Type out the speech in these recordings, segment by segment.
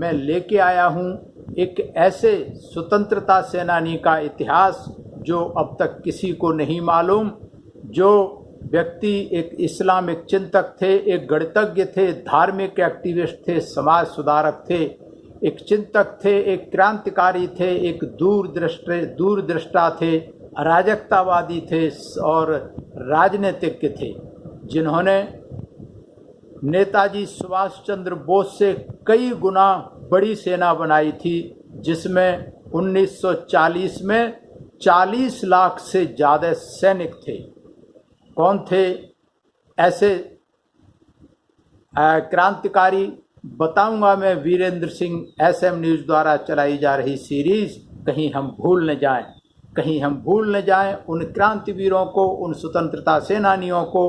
मैं लेके आया हूँ एक ऐसे स्वतंत्रता सेनानी का इतिहास जो अब तक किसी को नहीं मालूम। जो व्यक्ति एक इस्लामिक चिंतक थे, एक गणितज्ञ थे, धार्मिक एक्टिविस्ट थे, समाज सुधारक थे, एक चिंतक थे, एक क्रांतिकारी थे, एक दूरदृष्टा थे, अराजकतावादी थे और राजनीतिज्ञ थे, जिन्होंने नेताजी सुभाष चंद्र बोस से कई गुना बड़ी सेना बनाई थी, जिसमें 1940 में 40 लाख से ज़्यादा सैनिक थे। कौन थे ऐसे क्रांतिकारी? बताऊंगा मैं वीरेंद्र सिंह एसएम न्यूज़ द्वारा चलाई जा रही सीरीज़ कहीं हम भूल न जाएं, कहीं हम भूल न जाएं उन क्रांतिवीरों को, उन स्वतंत्रता सेनानियों को,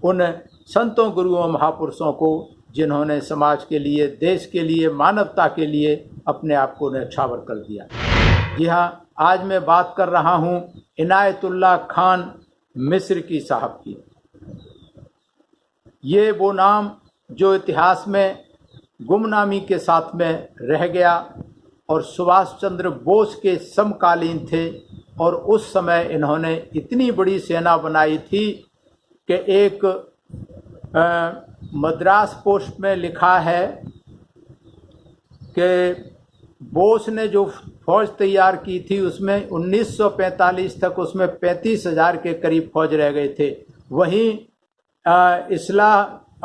उन संतों, गुरुओं, महापुरुषों को जिन्होंने समाज के लिए, देश के लिए, मानवता के लिए अपने आप को न्यौछावर कर दिया। जी हाँ, आज मैं बात कर रहा हूँ इनायतुल्लाह खान मिस्र की साहब की। ये वो नाम जो इतिहास में गुमनामी के साथ में रह गया और सुभाष चंद्र बोस के समकालीन थे, और उस समय इन्होंने इतनी बड़ी सेना बनाई थी कि एक मद्रास पोस्ट में लिखा है कि बोस ने जो फौज तैयार की थी उसमें 1945 तक उसमें 35,000 के करीब फौज रह गए थे। वहीं इस्लाह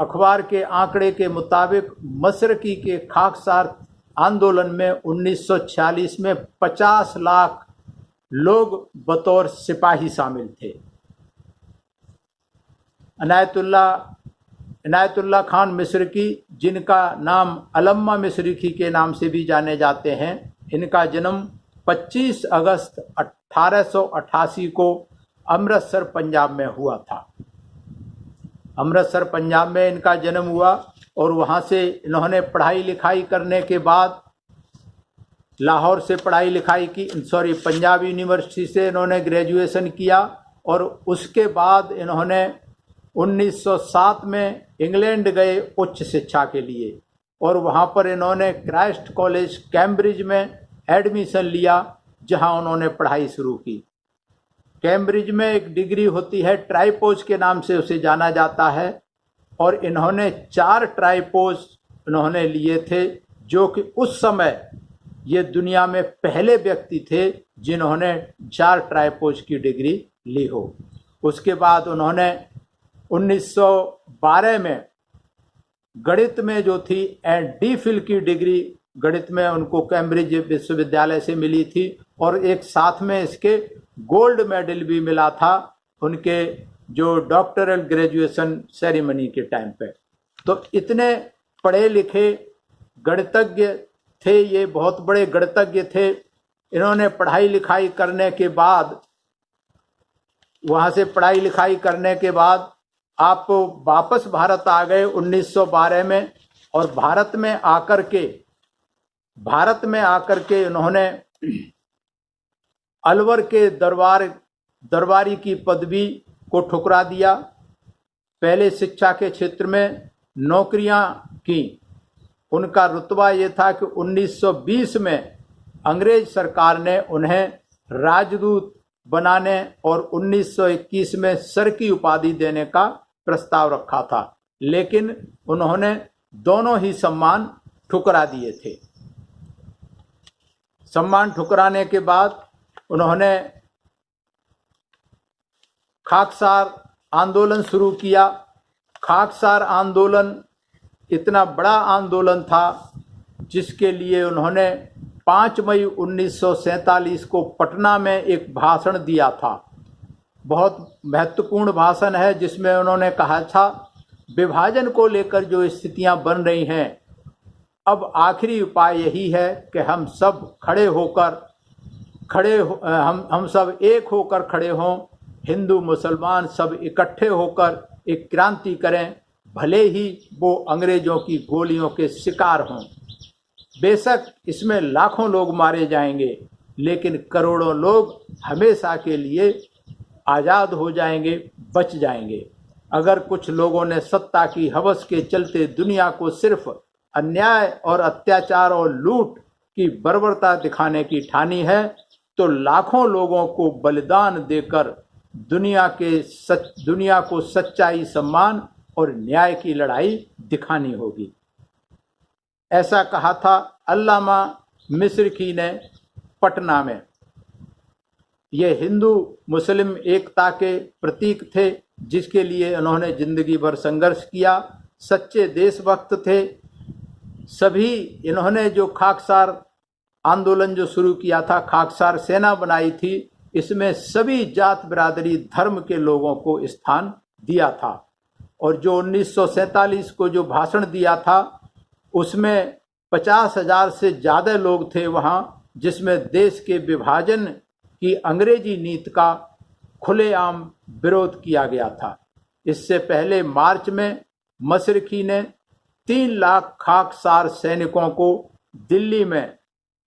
अखबार के आंकड़े के मुताबिक मशरकी के खाकसार आंदोलन में 1946 में 50 लाख लोग बतौर सिपाही शामिल थे। इनायतुल्लाह खान मिस्रकी, जिनका नाम अलम्मा मिस्रकी के नाम से भी जाने जाते हैं, इनका जन्म 25 अगस्त 1888 को अमृतसर पंजाब में हुआ था। अमृतसर पंजाब में इनका जन्म हुआ और वहाँ से इन्होंने पढ़ाई लिखाई करने के बाद लाहौर से पढ़ाई लिखाई की, पंजाब यूनिवर्सिटी से इन्होंने ग्रेजुएशन किया और उसके बाद इन्होंने 1907 में इंग्लैंड गए उच्च शिक्षा के लिए और वहाँ पर इन्होंने क्राइस्ट कॉलेज कैम्ब्रिज में एडमिशन लिया, जहाँ उन्होंने पढ़ाई शुरू की। कैम्ब्रिज में एक डिग्री होती है, ट्राइपोज के नाम से उसे जाना जाता है, और इन्होंने 4 ट्राइपोज इन्होंने लिए थे, जो कि उस समय ये दुनिया में पहले व्यक्ति थे जिन्होंने 4 ट्राइपोज की डिग्री ली हो। उसके बाद उन्होंने 1912 में गणित में जो थी डी.फिल की डिग्री गणित में उनको कैम्ब्रिज विश्वविद्यालय से मिली थी, और एक साथ में इसके गोल्ड मेडल भी मिला था उनके जो डॉक्टरल ग्रेजुएशन सेरेमनी के टाइम पे। तो इतने पढ़े लिखे गणितज्ञ थे, ये बहुत बड़े गणितज्ञ थे। इन्होंने पढ़ाई लिखाई करने के बाद, वहाँ से पढ़ाई लिखाई करने के बाद आप वापस भारत आ गए 1912 में, और भारत में आकर के इन्होंने अलवर के दरबारी की पदवी को ठुकरा दिया। पहले शिक्षा के क्षेत्र में नौकरियां की। उनका रुतबा ये था कि 1920 में अंग्रेज सरकार ने उन्हें राजदूत बनाने और 1921 में सर की उपाधि देने का प्रस्ताव रखा था, लेकिन उन्होंने दोनों ही सम्मान ठुकरा दिए थे। सम्मान ठुकराने के बाद उन्होंने खाकसार आंदोलन शुरू किया। खाकसार आंदोलन इतना बड़ा आंदोलन था जिसके लिए उन्होंने 5 मई 1947 को पटना में एक भाषण दिया था। बहुत महत्वपूर्ण भाषण है, जिसमें उन्होंने कहा था, विभाजन को लेकर जो स्थितियां बन रही हैं, अब आखिरी उपाय यही है कि हम सब हम सब एक होकर खड़े हों, हिंदू मुसलमान सब इकट्ठे होकर एक क्रांति करें, भले ही वो अंग्रेजों की गोलियों के शिकार हों। बेशक इसमें लाखों लोग मारे जाएंगे, लेकिन करोड़ों लोग हमेशा के लिए आज़ाद हो जाएंगे, बच जाएंगे। अगर कुछ लोगों ने सत्ता की हवस के चलते दुनिया को सिर्फ अन्याय और अत्याचार और लूट की बर्बरता दिखाने की ठानी है तो लाखों लोगों को बलिदान देकर दुनिया को सच्चाई, सम्मान और न्याय की लड़ाई दिखानी होगी। ऐसा कहा था अल्लामा मिस्रकी ने पटना में। ये हिंदू मुस्लिम एकता के प्रतीक थे जिसके लिए उन्होंने जिंदगी भर संघर्ष किया। सच्चे देशभक्त थे सभी। इन्होंने जो खाकसार आंदोलन जो शुरू किया था, खाकसार सेना बनाई थी, इसमें सभी जात बिरादरी धर्म के लोगों को स्थान दिया था। और जो 1947 को जो भाषण दिया था उसमें 50,000 से ज़्यादा लोग थे वहाँ, जिसमें देश के विभाजन की अंग्रेजी नीति का खुलेआम विरोध किया गया था। इससे पहले मार्च में मशरकी ने 3 लाख खाकसार सैनिकों को दिल्ली में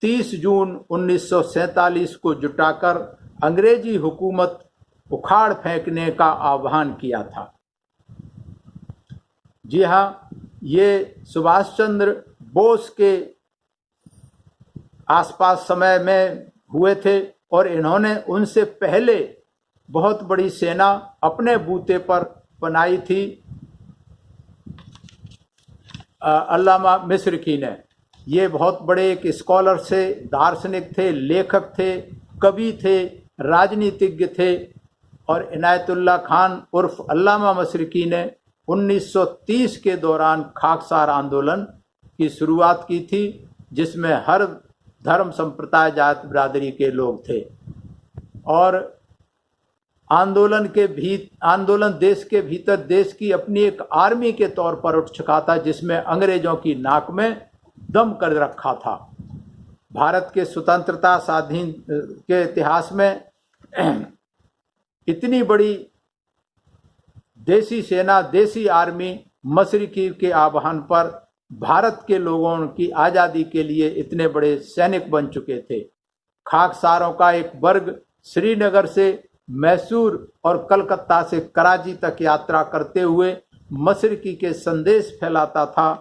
30 जून 1947 को जुटाकर अंग्रेजी हुकूमत उखाड़ फेंकने का आह्वान किया था। जी हाँ, ये सुभाष चंद्र बोस के आसपास समय में हुए थे और इन्होंने उनसे पहले बहुत बड़ी सेना अपने बूते पर बनाई थी। अल्लामा मिस्रकी ने, ये बहुत बड़े एक स्कॉलर से, दार्शनिक थे, लेखक थे, कवि थे, राजनीतिज्ञ थे। और इनायतुल्लाह खान उर्फ अल्लामा मिस्रकी ने 1930 के दौरान खाकसार आंदोलन की शुरुआत की थी, जिसमें हर धर्म संप्रदाय जात बिरादरी के लोग थे। और आंदोलन देश के भीतर देश की अपनी एक आर्मी के तौर पर उठ चुका था, जिसमें अंग्रेजों की नाक में दम कर रखा था। भारत के स्वतंत्रता स्वाधीन के इतिहास में इतनी बड़ी देसी सेना, देसी आर्मी मशरकी के आह्वान पर भारत के लोगों की आज़ादी के लिए इतने बड़े सैनिक बन चुके थे। खाकसारों का एक वर्ग श्रीनगर से मैसूर और कलकत्ता से कराची तक यात्रा करते हुए मशरकी के संदेश फैलाता था,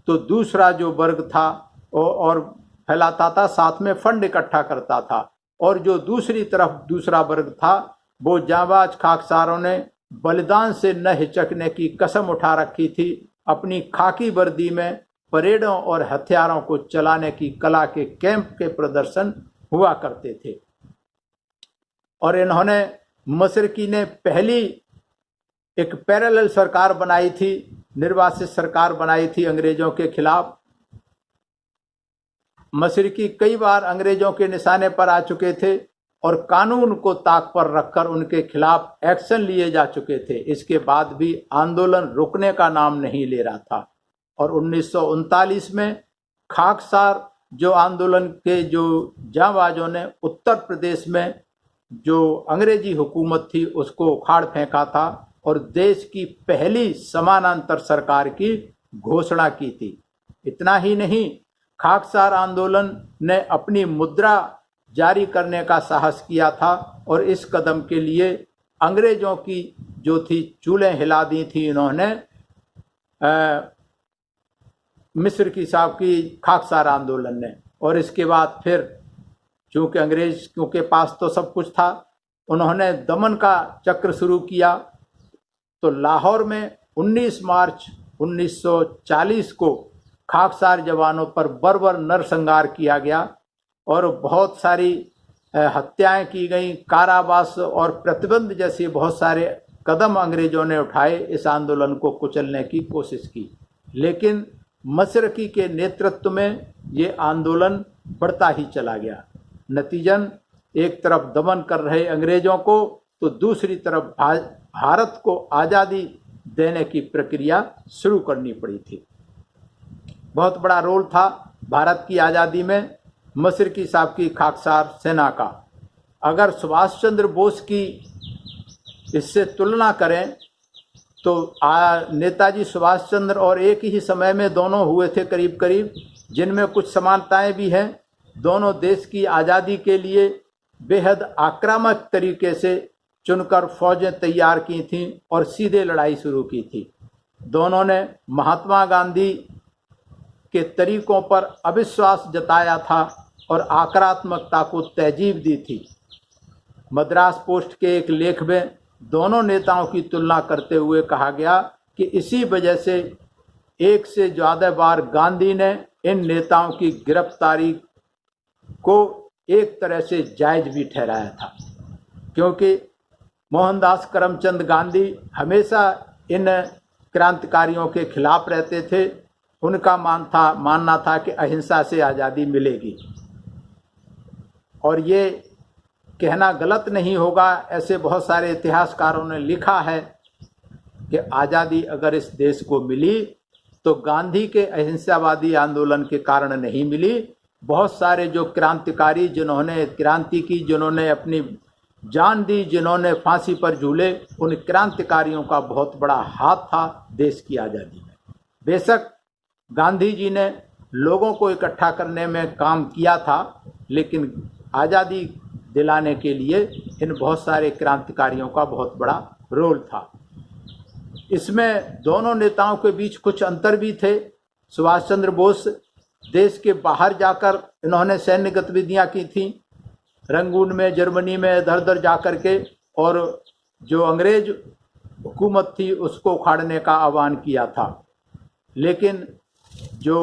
तो दूसरा जो वर्ग था और फैलाता था, साथ में फंड इकट्ठा करता था। और जो दूसरी तरफ दूसरा वर्ग था, वो जांबाज खाकसारों ने बलिदान से न हिचकने की कसम उठा रखी थी। अपनी खाकी वर्दी में परेडों और हथियारों को चलाने की कला के कैंप के प्रदर्शन हुआ करते थे। और इन्होंने, मशरकी ने पहली एक पैरेलल सरकार बनाई थी, निर्वासित सरकार बनाई थी अंग्रेजों के खिलाफ। मशरकी कई बार अंग्रेजों के निशाने पर आ चुके थे और कानून को ताक पर रखकर उनके खिलाफ एक्शन लिए जा चुके थे। इसके बाद भी आंदोलन रुकने का नाम नहीं ले रहा था। और 1939 में खाकसार जो आंदोलन के जो जांबाजों ने उत्तर प्रदेश में जो अंग्रेजी हुकूमत थी उसको उखाड़ फेंका था और देश की पहली समानांतर सरकार की घोषणा की थी। इतना ही नहीं, खाकसार आंदोलन ने अपनी मुद्रा जारी करने का साहस किया था और इस कदम के लिए अंग्रेजों की जो थी चूलें हिला दी थी इन्होंने मिस्रकी साहब की खाकसार आंदोलन ने। और इसके बाद फिर चूँकि अंग्रेजों के पास तो सब कुछ था, उन्होंने दमन का चक्र शुरू किया। तो लाहौर में 19 मार्च 1940 को खाकसार जवानों पर बर्बर नरसंहार किया गया और बहुत सारी हत्याएं की गई। कारावास और प्रतिबंध जैसे बहुत सारे कदम अंग्रेजों ने उठाए इस आंदोलन को कुचलने की कोशिश की, लेकिन मशरकी के नेतृत्व में ये आंदोलन बढ़ता ही चला गया। नतीजन एक तरफ दमन कर रहे अंग्रेजों को तो दूसरी तरफ भारत को आज़ादी देने की प्रक्रिया शुरू करनी पड़ी थी। बहुत बड़ा रोल था भारत की आज़ादी में मशरकी साहब की खाकसार सेना का। अगर सुभाष चंद्र बोस की इससे तुलना करें तो नेताजी सुभाष चंद्र और एक ही समय में दोनों हुए थे करीब करीब, जिनमें कुछ समानताएं भी हैं। दोनों देश की आज़ादी के लिए बेहद आक्रामक तरीके से चुनकर फौजें तैयार की थीं और सीधे लड़ाई शुरू की थी। दोनों ने महात्मा गांधी के तरीकों पर अविश्वास जताया था और आक्रामकता को तहजीब दी थी। मद्रास पोस्ट के एक लेख में दोनों नेताओं की तुलना करते हुए कहा गया कि इसी वजह से एक से ज़्यादा बार गांधी ने इन नेताओं की गिरफ्तारी को एक तरह से जायज़ भी ठहराया था, क्योंकि मोहनदास करमचंद गांधी हमेशा इन क्रांतिकारियों के खिलाफ रहते थे। उनका मानना था कि अहिंसा से आज़ादी मिलेगी, और ये कहना गलत नहीं होगा। ऐसे बहुत सारे इतिहासकारों ने लिखा है कि आज़ादी अगर इस देश को मिली तो गांधी के अहिंसावादी आंदोलन के कारण नहीं मिली। बहुत सारे जो क्रांतिकारी जिन्होंने क्रांति की, जिन्होंने अपनी जान दी, जिन्होंने फांसी पर झूले, उन क्रांतिकारियों का बहुत बड़ा हाथ था देश की आज़ादी में। बेशक गांधी जी ने लोगों को इकट्ठा करने में काम किया था, लेकिन आज़ादी दिलाने के लिए इन बहुत सारे क्रांतिकारियों का बहुत बड़ा रोल था। इसमें दोनों नेताओं के बीच कुछ अंतर भी थे। सुभाष चंद्र बोस देश के बाहर जाकर इन्होंने सैन्य गतिविधियां की थी, रंगून में, जर्मनी में, इधर उधर जाकर के, और जो अंग्रेज हुकूमत थी उसको उखाड़ने का आह्वान किया था। लेकिन जो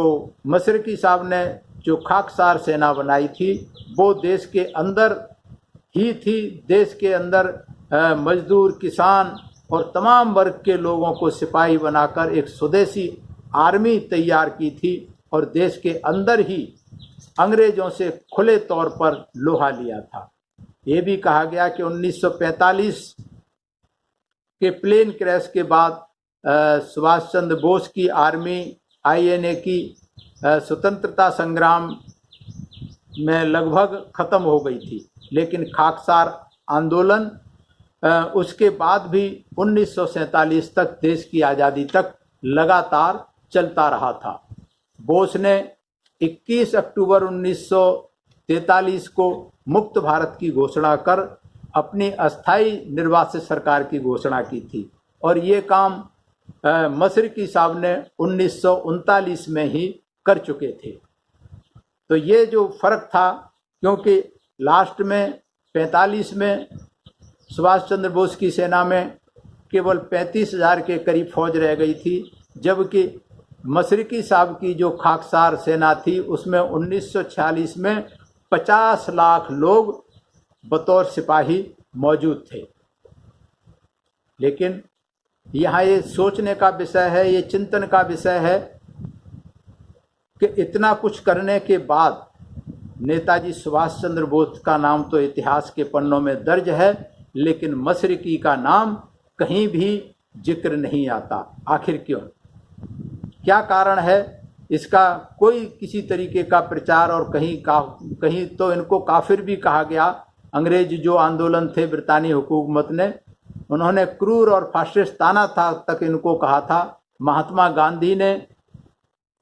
मशरकी साहब ने जो खाकसार सेना बनाई थी वो देश के अंदर ही थी। देश के अंदर मजदूर, किसान और तमाम वर्ग के लोगों को सिपाही बनाकर एक स्वदेशी आर्मी तैयार की थी, और देश के अंदर ही अंग्रेजों से खुले तौर पर लोहा लिया था। ये भी कहा गया कि 1945 के प्लेन क्रैश के बाद सुभाष चंद्र बोस की आर्मी INA की स्वतंत्रता संग्राम में लगभग ख़त्म हो गई थी, लेकिन खाकसार आंदोलन उसके बाद भी 1947 तक, देश की आज़ादी तक लगातार चलता रहा था। बोस ने 21 अक्टूबर 1943 को मुक्त भारत की घोषणा कर अपनी अस्थाई निर्वासित सरकार की घोषणा की थी, और ये काम मशरकी साहब ने 1939 में ही कर चुके थे। तो ये जो फ़र्क था, क्योंकि लास्ट में 45 में सुभाष चंद्र बोस की सेना में केवल 35,000 के करीब फौज रह गई थी, जबकि मशरकी साहब की जो खाकसार सेना थी उसमें 1946 में 50 लाख लोग बतौर सिपाही मौजूद थे। लेकिन यहाँ ये सोचने का विषय है, ये चिंतन का विषय है कि इतना कुछ करने के बाद नेताजी सुभाष चंद्र बोस का नाम तो इतिहास के पन्नों में दर्ज है, लेकिन मशरकी का नाम कहीं भी जिक्र नहीं आता। आखिर क्यों? क्या कारण है इसका? कोई किसी तरीके का प्रचार, और कहीं तो इनको काफिर भी कहा गया। अंग्रेज जो आंदोलन थे ब्रितानी हुकूमत ने, उन्होंने क्रूर और फाशिस्ताना तक इनको कहा था। महात्मा गांधी ने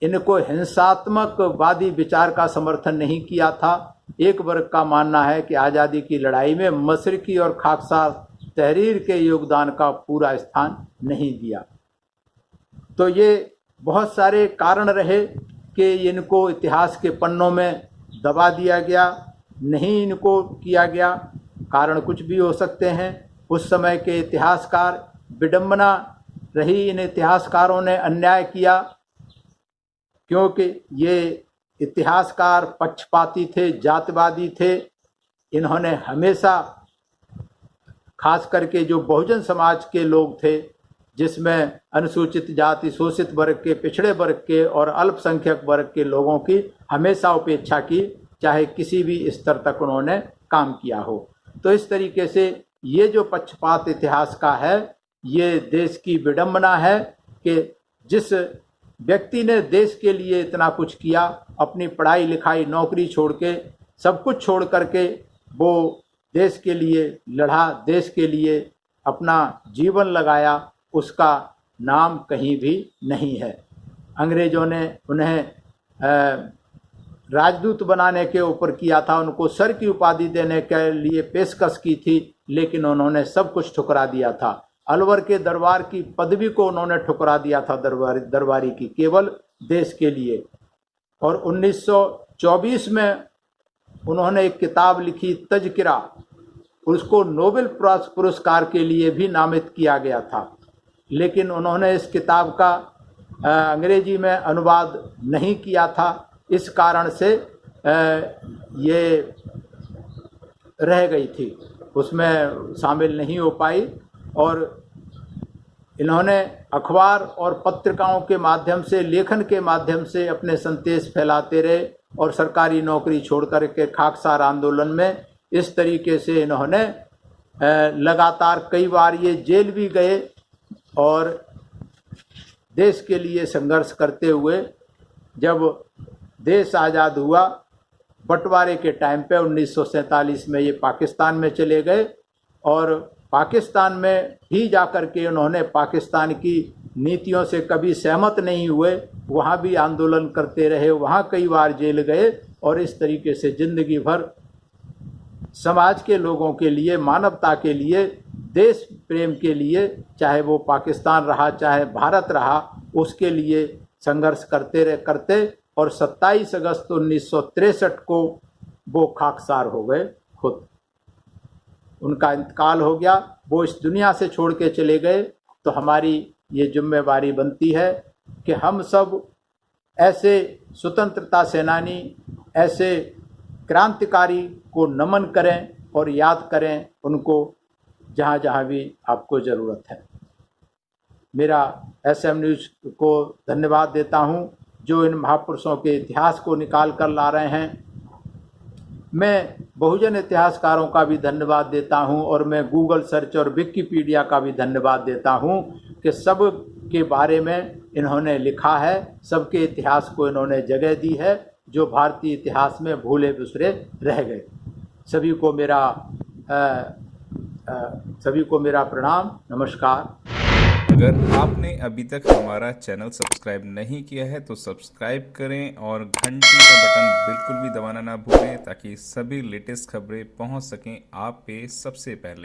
इनको हिंसात्मक वादी विचार का समर्थन नहीं किया था। एक वर्ग का मानना है कि आज़ादी की लड़ाई में मशरकी और खाकसार तहरीर के योगदान का पूरा स्थान नहीं दिया। तो ये बहुत सारे कारण रहे कि इनको इतिहास के पन्नों में दबा दिया गया, नहीं इनको किया गया। कारण कुछ भी हो सकते हैं। उस समय के इतिहासकार, विडंबना रही, इन इतिहासकारों ने अन्याय किया, क्योंकि ये इतिहासकार पक्षपाती थे, जातिवादी थे। इन्होंने हमेशा खास करके जो बहुजन समाज के लोग थे, जिसमें अनुसूचित जाति, शोषित वर्ग के, पिछड़े वर्ग के और अल्पसंख्यक वर्ग के लोगों की हमेशा उपेक्षा की, चाहे किसी भी स्तर तक उन्होंने काम किया हो। तो इस तरीके से ये जो पक्षपात इतिहास का है, ये देश की विडंबना है कि जिस व्यक्ति ने देश के लिए इतना कुछ किया, अपनी पढ़ाई लिखाई, नौकरी छोड़ के, सब कुछ छोड़ करके वो देश के लिए लड़ा, देश के लिए अपना जीवन लगाया, उसका नाम कहीं भी नहीं है। अंग्रेज़ों ने उन्हें राजदूत बनाने के ऊपर किया था, उनको सर की उपाधि देने के लिए पेशकश की थी, लेकिन उन्होंने सब कुछ ठुकरा दिया था। अलवर के दरबार की पदवी को उन्होंने ठुकरा दिया था, दरबारी की, केवल देश के लिए। और 1924 में उन्होंने एक किताब लिखी तज़किरा, उसको नोबेल पुरस्कार के लिए भी नामित किया गया था, लेकिन उन्होंने इस किताब का अंग्रेजी में अनुवाद नहीं किया था। इस कारण से ये रह गई थी, उसमें शामिल नहीं हो पाई। और इन्होंने अखबार और पत्रिकाओं के माध्यम से, लेखन के माध्यम से अपने संदेश फैलाते रहे और सरकारी नौकरी छोड़ कर के खाकसार आंदोलन में इस तरीके से इन्होंने लगातार कई बार ये जेल भी गए और देश के लिए संघर्ष करते हुए जब देश आज़ाद हुआ, बंटवारे के टाइम पे 1947 में ये पाकिस्तान में चले गए और पाकिस्तान में भी जाकर के उन्होंने पाकिस्तान की नीतियों से कभी सहमत नहीं हुए, वहाँ भी आंदोलन करते रहे, वहाँ कई बार जेल गए और इस तरीके से ज़िंदगी भर समाज के लोगों के लिए, मानवता के लिए, देश प्रेम के लिए, चाहे वो पाकिस्तान रहा चाहे भारत रहा, उसके लिए संघर्ष करते और 27 अगस्त 1963 को वो खाकसार हो गए खुद। उनका इंतकाल हो गया, वो इस दुनिया से छोड़ के चले गए। तो हमारी ये जिम्मेवारी बनती है कि हम सब ऐसे स्वतंत्रता सेनानी, ऐसे क्रांतिकारी को नमन करें और याद करें उनको जहाँ जहाँ भी आपको ज़रूरत है। मेरा SM न्यूज़ को धन्यवाद देता हूँ जो इन महापुरुषों के इतिहास को निकाल कर ला रहे हैं। मैं बहुजन इतिहासकारों का भी धन्यवाद देता हूं और मैं गूगल सर्च और विकिपीडिया का भी धन्यवाद देता हूं कि सब के बारे में इन्होंने लिखा है, सबके इतिहास को इन्होंने जगह दी है जो भारतीय इतिहास में भूले बिसरे रह गए। सभी को मेरा प्रणाम, नमस्कार। अगर आपने अभी तक हमारा चैनल सब्सक्राइब नहीं किया है तो सब्सक्राइब करें और घंटी का बटन बिल्कुल भी दबाना ना भूलें ताकि सभी लेटेस्ट खबरें पहुंच सकें आप पे सबसे पहले।